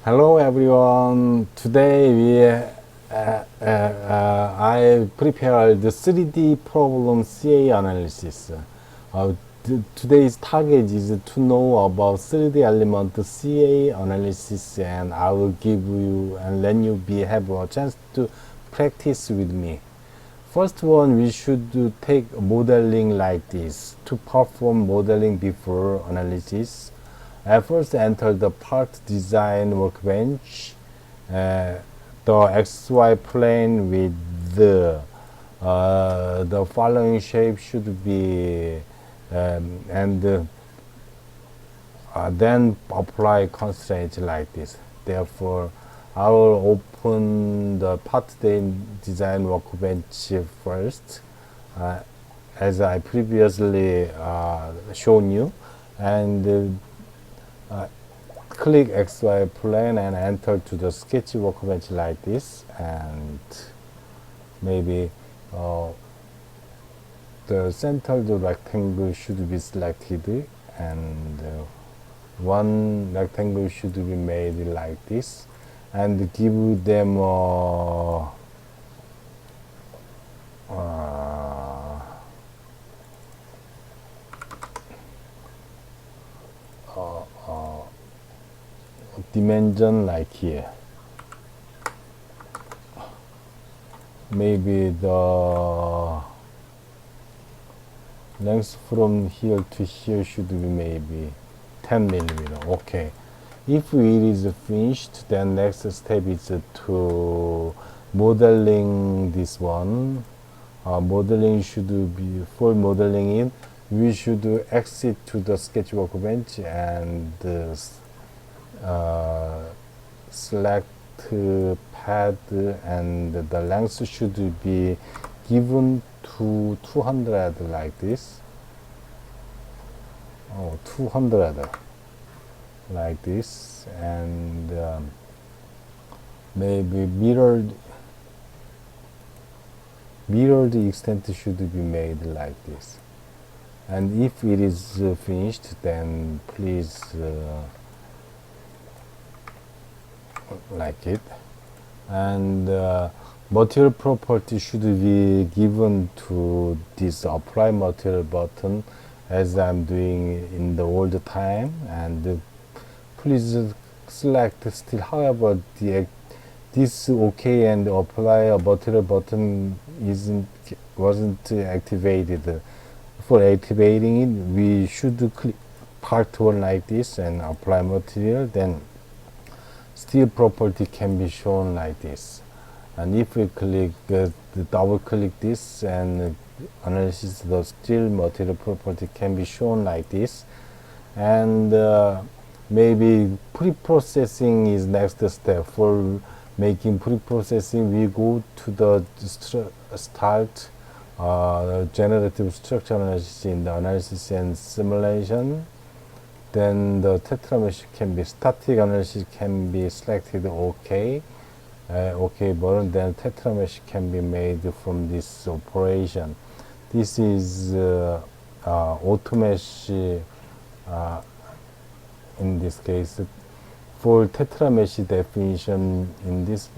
Hello everyone. Today I prepared the 3D problem CA analysis. Today's target is to know about 3D element CA analysis, and I will give you and let you have a chance to practice with me. First one, we should take modeling like this. To perform modeling before analysis, I first enter the part design workbench, the XY plane with the following shape should be, and then apply constraints like this. Therefore, I will open the part design workbench first, uh, as I previously shown you, and click XY plane and enter to the sketch workbench like this, and maybe the centered rectangle should be selected, and one rectangle should be made like this, and give them dimension like here. Maybe the length from here to here should be maybe 10 millimeter. Okay. If it is finished, then next step is to modeling this one. Modeling should be, for modeling it, we should exit to the sketch workbench and select pad, and the length should be given to 200 like this. 200 like this, and maybe mirrored extent should be made like this. And if it is finished, then please like it. And material property should be given to this apply material button, as I'm doing in the old time, and please select still. However, this OK and apply a material button wasn't activated. For activating it, we should click part 1 like this and apply material, then steel property can be shown like this. And if we click double click this and analysis, the steel material property can be shown like this. And maybe pre-processing is next step. For making pre-processing, we go to the start generative structure analysis in the analysis and simulation. Then the tetramesh can be static analysis can be selected OK. OK button, then tetramesh can be made from this operation. This is automesh in this case. For tetramesh definition in this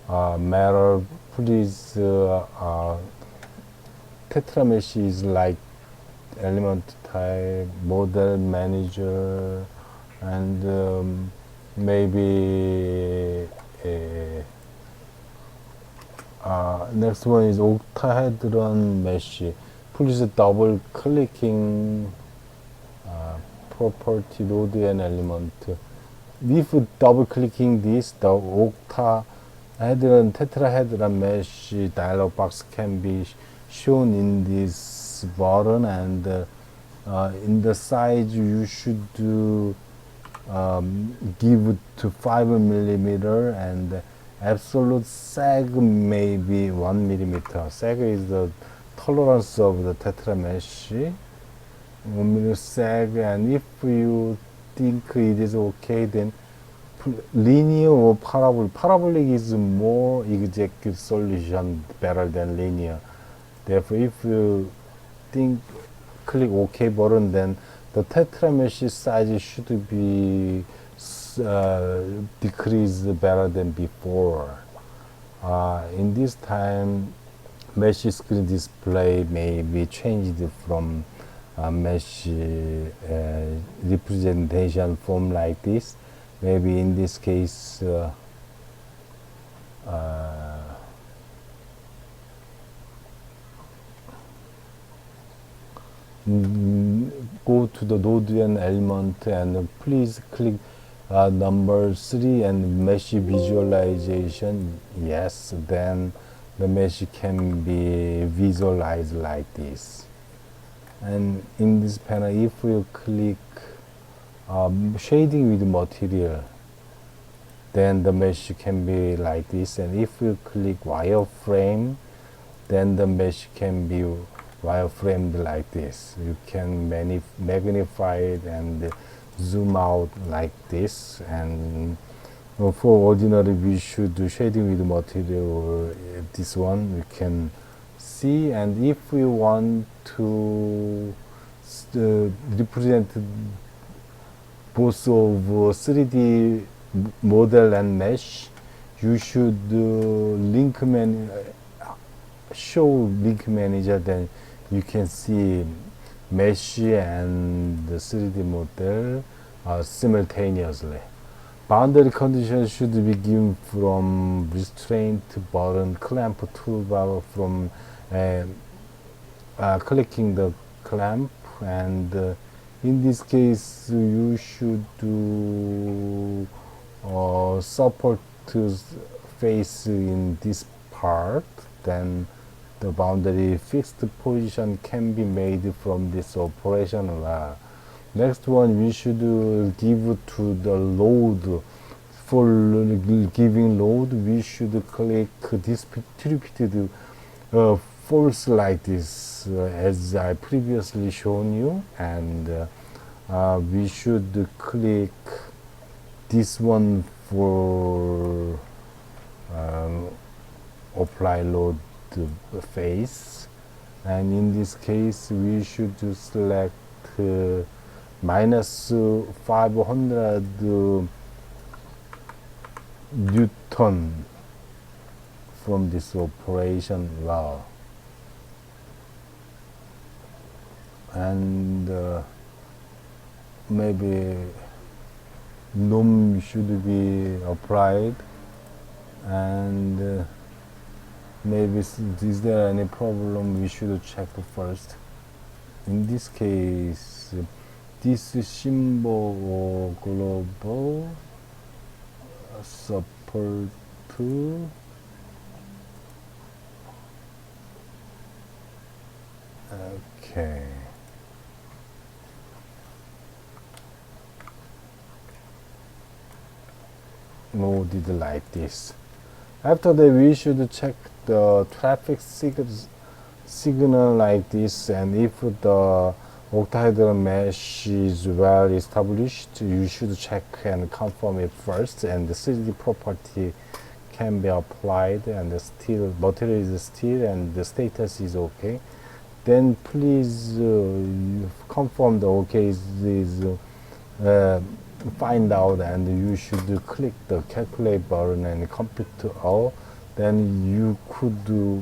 matter, please tetramesh is like element type, model manager, and maybe next one is octahedron mesh. Please double clicking property node and element. If double clicking this, the octahedron tetrahedron mesh dialog box can be shown in this button, and in the size you should give to 5 millimeter, and absolute sag may be 1 millimeter. Sag is the tolerance of the tetramesh. 1 millimeter sag, and if you think it is okay, then linear or parabolic. Parabolic is more exact solution, better than linear. Therefore, if you think click OK button, then the tetramesh size should be decrease better than before. In this time, mesh screen display may be changed from mesh representation form like this. Maybe in this case, go to the node and element and please click number 3 and mesh visualization. Yes, then the mesh can be visualized like this. And in this panel, if you click shading with material, then the mesh can be like this. And if you click wireframe, then the mesh can be wireframed like this. You can magnify it and zoom out like this. And for ordinary, we should do shading with material. This one we can see. And if we want to represent both of 3D model and mesh, you should show link manager, then you can see mesh and the 3D model simultaneously. Boundary conditions should be given from restraint button, clamp toolbar, from clicking the clamp, and in this case you should do support face in this part. Then the boundary fixed position can be made from this operation. Next one, we should give to the load. For giving load, we should click distributed false like this, as I previously shown you, and we should click this one for apply load phase. And in this case, we should select minus 500 Newton from this operation law. And maybe norm should be applied. And maybe is there any problem, we should check first. In this case, this symbol global support to okay. Loaded like this. After that, we should check the traffic signal like this, and if the octahedral mesh is well established, you should check and confirm it first, and the 3D property can be applied, and the still material is still and the status is okay. Then please confirm the okay is find out, and you should click the calculate button and compute all. Then you could do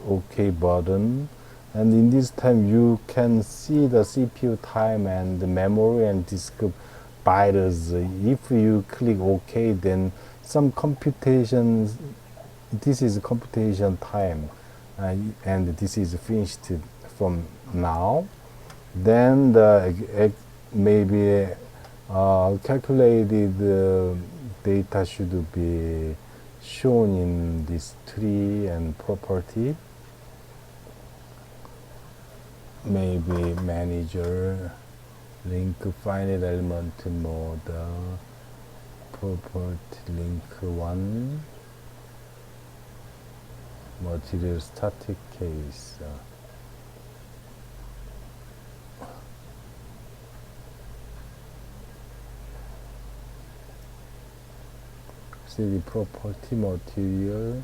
OK button, and in this time you can see the CPU time and the memory and disk bytes. If you click OK, then some computations, this is computation time, and this is finished from now. Then the maybe calculated data should be shown in this tree and property. Maybe manager, link finite element model, property link 1, material static case. See the property material,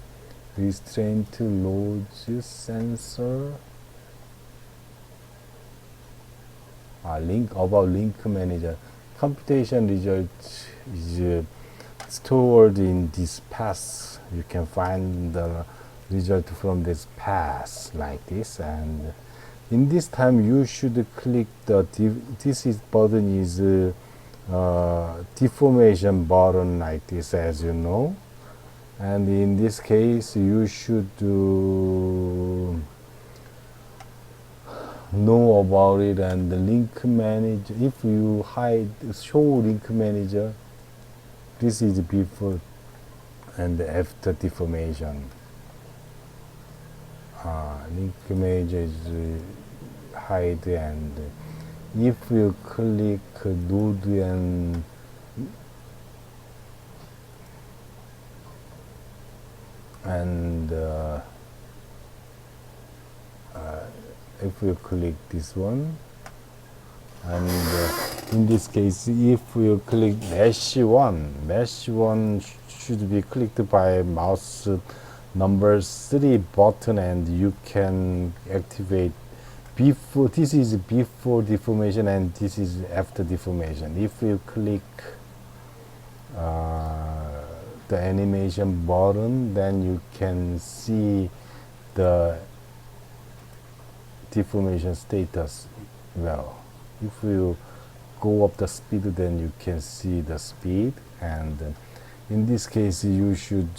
restraint loads sensor, link about link manager. computation result is stored in this path. You can find the result from this path like this, and in this time you should click the button is deformation button like this, as you know. And in this case you should know about it. And the link manager, if you hide show link manager, this is before and after deformation. Link manager is hide, and if you click node and if you click this one, and in this case if you click mesh 1 should be clicked by mouse number 3 button, and you can activate before. This is before deformation and this is after deformation. If you click the animation button, then you can see the deformation status well. If you go up the speed, then you can see the speed, and in this case you should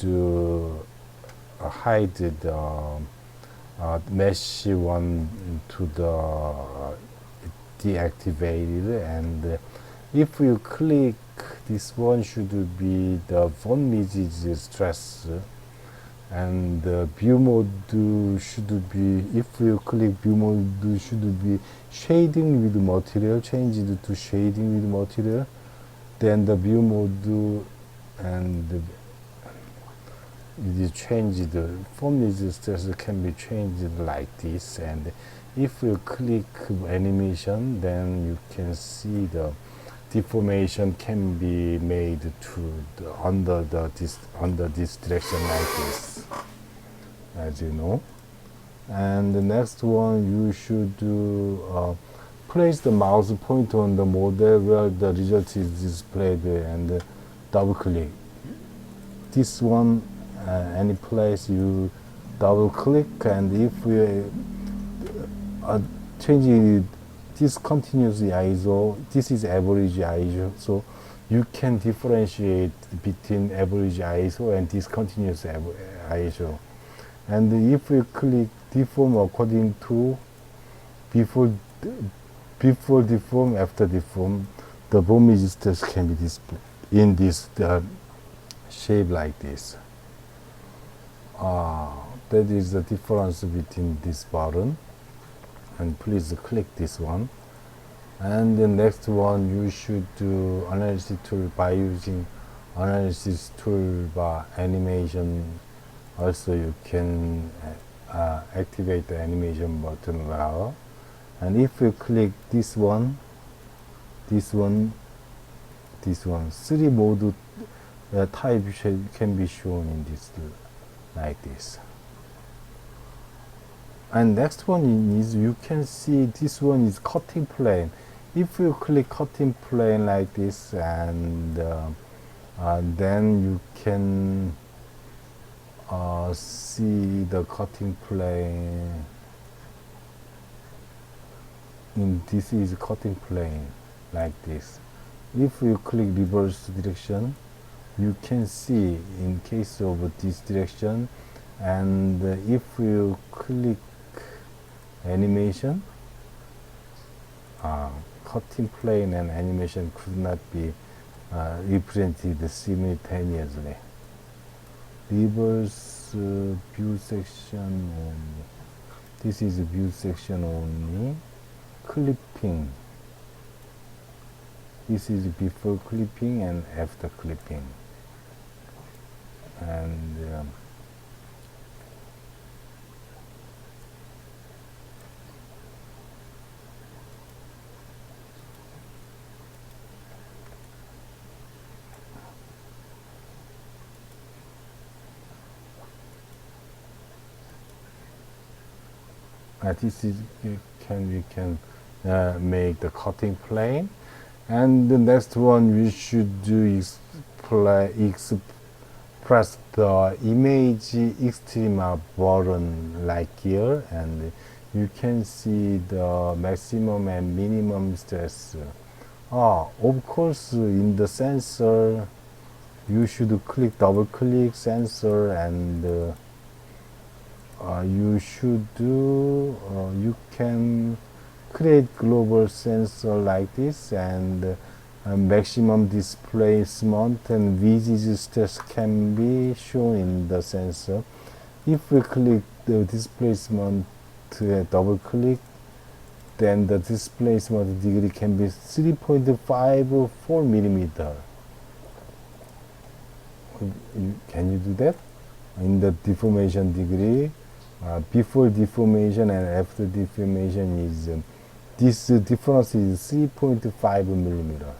hide the mesh 1 to the deactivated, and if you click this one should be the font image stress, and view mode should be, if you click view mode should be shading with material, change it to shading with material, then the view mode and it is changed, the font image stress can be changed like this. And if you click animation, then you can see the deformation can be made to the under this direction like this, as you know. And the next one, you should place the mouse pointer on the model where the result is displayed, and double click this one. Any place you double click, and if we changing this continuous ISO, this is average ISO, so you can differentiate between average ISO and discontinuous ISO. And if we click deform according to before deform, after deform, the bone image stress can be displayed in this shape like this. That is the difference between this button, and please click this one. And the next one, you should do analysis tool by using analysis toolbar animation. Also you can activate the animation button well. And if you click this one, 3 mode type can be shown in this like this. And next one is, you can see this one is cutting plane. If you click cutting plane like this, and then you can see the cutting plane. This is cutting plane like this. If you click reverse direction, you can see in case of this direction. And if you click animation, cutting plane and animation could not be represented simultaneously. Reverse view section only. This is view section only. Clipping. This is before clipping and after clipping. And this is we can make the cutting plane. And the next one we should do is express the image extrema button like here, and you can see the maximum and minimum stress. Of course, in the sensor, you should double click sensor, and you can create global sensor like this, and maximum displacement and VGG stress can be shown in the sensor. If we click the displacement double click, then the displacement degree can be 3.54 millimeter. Can you do that? In the deformation degree, before deformation and after deformation is this difference is 3.5 millimeter.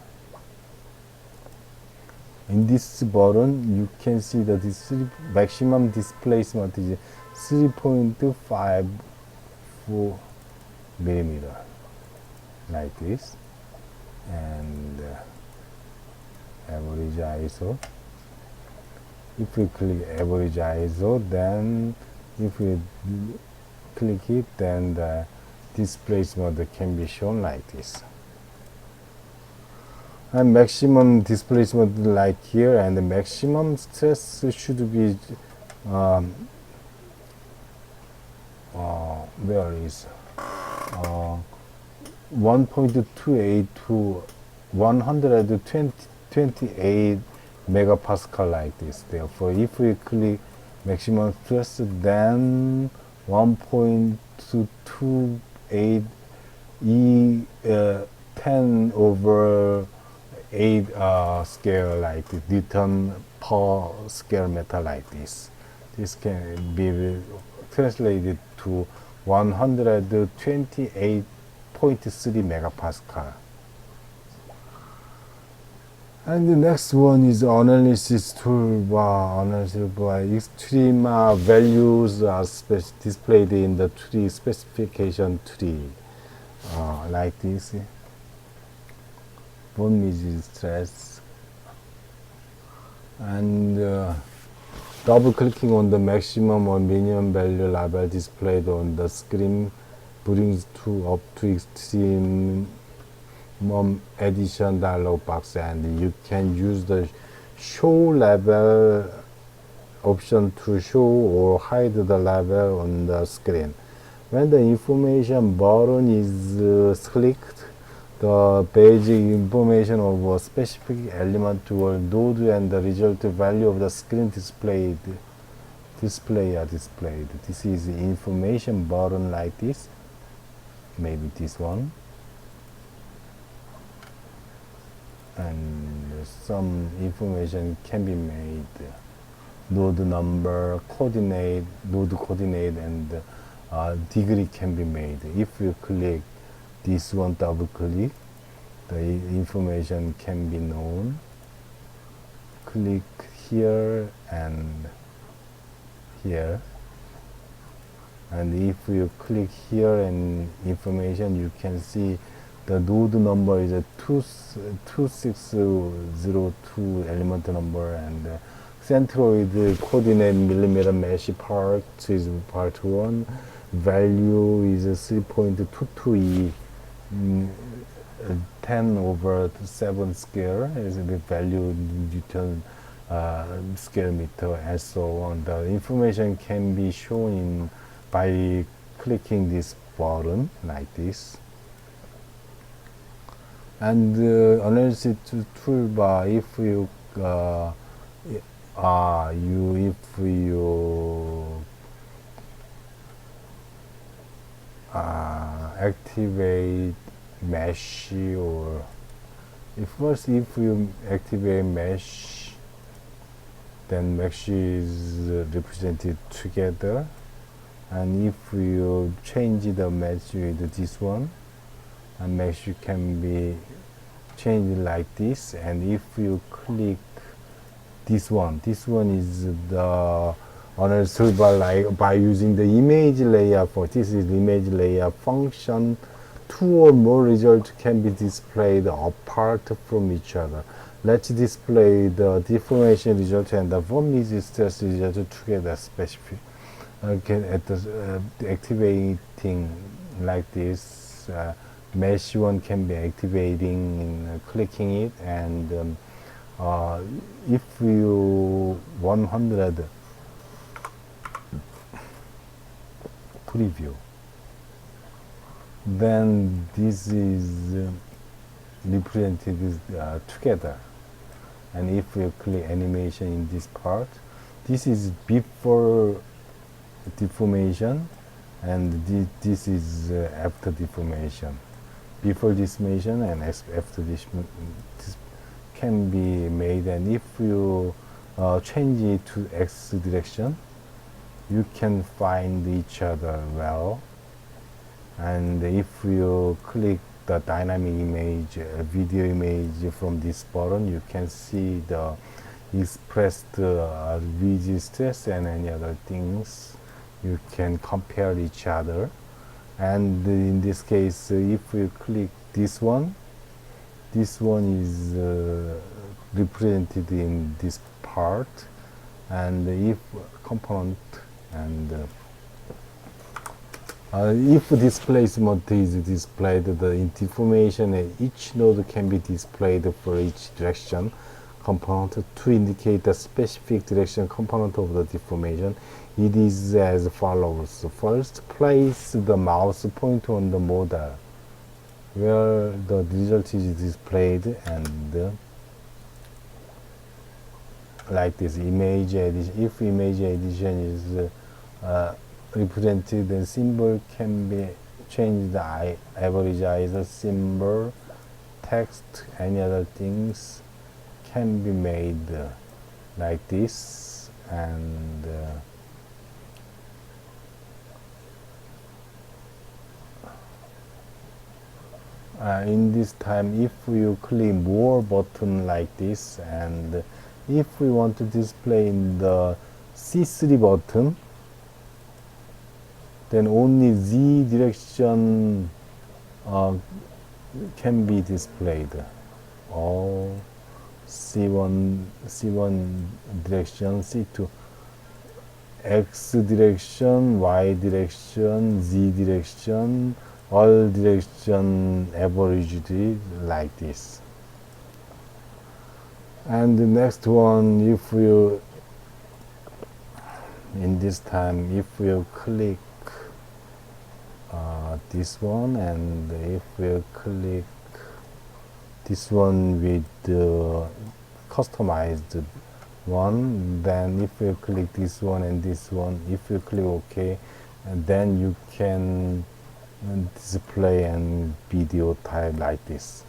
In this button, you can see that this maximum displacement is 3.54 millimeter, like this, and average ISO. If we click average ISO, then if we click it, then the displacement can be shown like this. And maximum displacement like here, and the maximum stress should be where is 1.28 to 128 megapascal like this. Therefore, if we click maximum stress, then 1.28 10 over 8 scale like this, Newton per square meter like this. This can be translated to 128.3 megapascal. And the next one is analysis toolbar. Extreme values are displayed in the tree specification tree, like this. Bone midge stress, and double clicking on the maximum or minimum value label displayed on the screen brings up to extreme edition dialog box, and you can use the show label option to show or hide the label on the screen. When the information button is clicked, the basic information of a specific element or node and the result value of the screen display are displayed. This is the information button like this, maybe this one, and some information can be made, node number, node coordinate, and degree can be made. If you click this one, double click, the information can be known. Click here and here, and if you click here and information, you can see the node number is a 2602 element number, and centroid coordinate millimeter mesh part is part 1, value is 3.228, 10 over 7 scale is the value Newton square meter, and so on. The information can be shown by clicking this button like this. And the analysis toolbar, if you activate mesh, or if you activate mesh, then mesh is represented together, and if you change the mesh with this one, and mesh can be changed like this. And if you click this one is the analysis toolbar, like by using the image layer. For this is the image layer function two or more results can be displayed apart from each other. Let's display the deformation result and the form easy stress result together specific. Okay, at the activating like this, mesh 1 can be activating in clicking it, and if you 100 preview, then this is represented together. And if you click animation in this part, this is before deformation, and this is after deformation. Before deformation and after this can be made, and if you change it to X direction, you can find each other well. And if you click the dynamic image, video image from this button, you can see the expressed rigid stress and any other things. You can compare each other. And in this case, if you click this one is represented in this part, and if component and if displacement is displayed, the deformation at each node can be displayed for each direction component to indicate the specific direction component of the deformation. It is as follows. First, place the mouse pointer on the model where the result is displayed, and like this image addition. If image addition is represented, then symbol can be changed, the average either symbol, text, any other things can be made like this. And in this time, if you click more button like this, and if we want to display in the C3 button, then only Z direction can be displayed. All C1 direction, C2 X direction, Y direction, Z direction, all direction averaged like this. And the next one, if you in this time, if you click this one, and if you click this one with the customized one, then if you click this one and this one, if you click OK, and then you can display and video type like this.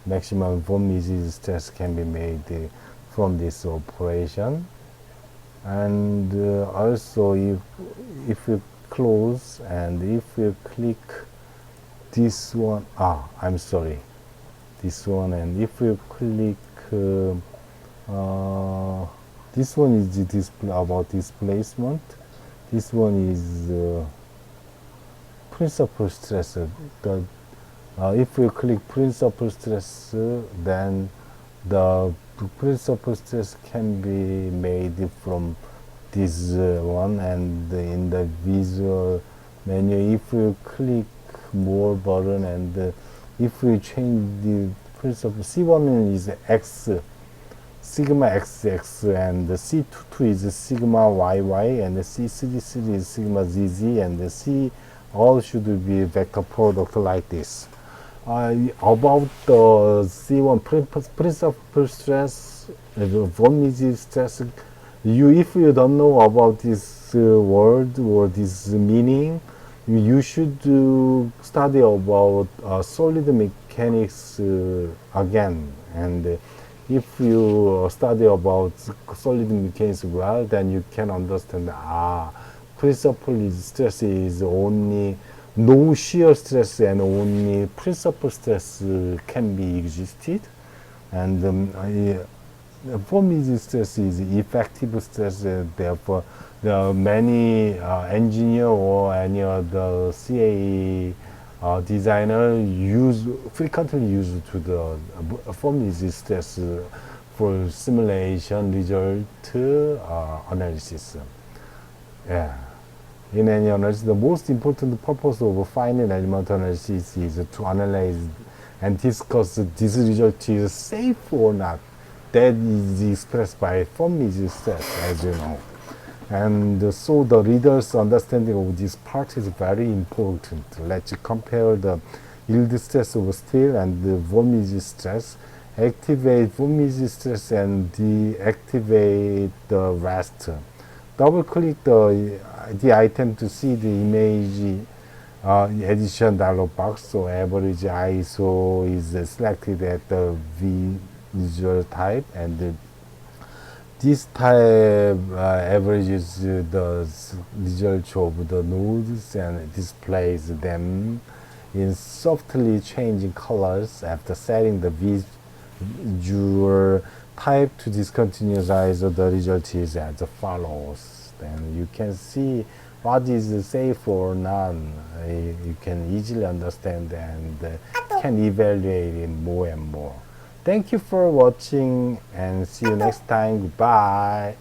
Maximum form easy stress can be made from this operation. And also, if you close and if you click this one, I'm sorry, this one, and if you click this one is the display about displacement, this one is principal stress. If you click principal stress, then the principal stress can be made from this one. And in the visual menu, if you click more button, and if you change the principal, C1 is X, sigma XX, and the C22 is sigma YY, and the C33 is sigma ZZ, and the C all should be vector product like this. About the C1 principal stress, form easy stress, if you don't know about this word or this meaning, you should study about solid mechanics again. And if you study about solid mechanics well, then you can understand, principal stress is only no shear stress, and only principal stress can be existed. And form easy stress is effective stress. Therefore, there are many engineer or any other CA designer frequently use to the form is stress for simulation result analysis. Yeah. In any analysis, the most important purpose of finite element analysis is to analyze and discuss this result is safe or not. That is expressed by form is stress, as you know. And so the reader's understanding of this part is very important. Let's compare the yield stress of steel and the voltage stress. Activate voltage stress and deactivate the rest. Double click the item to see the image edition dialog box. So average ISO is selected at the visual type, and this type averages the results of the nodes and displays them in softly changing colors. After setting the visual type to discontinuous ISO, the result is as follows. Then you can see what is safe or none. You can easily understand and can evaluate it more and more. Thank you for watching and see you next time. Goodbye.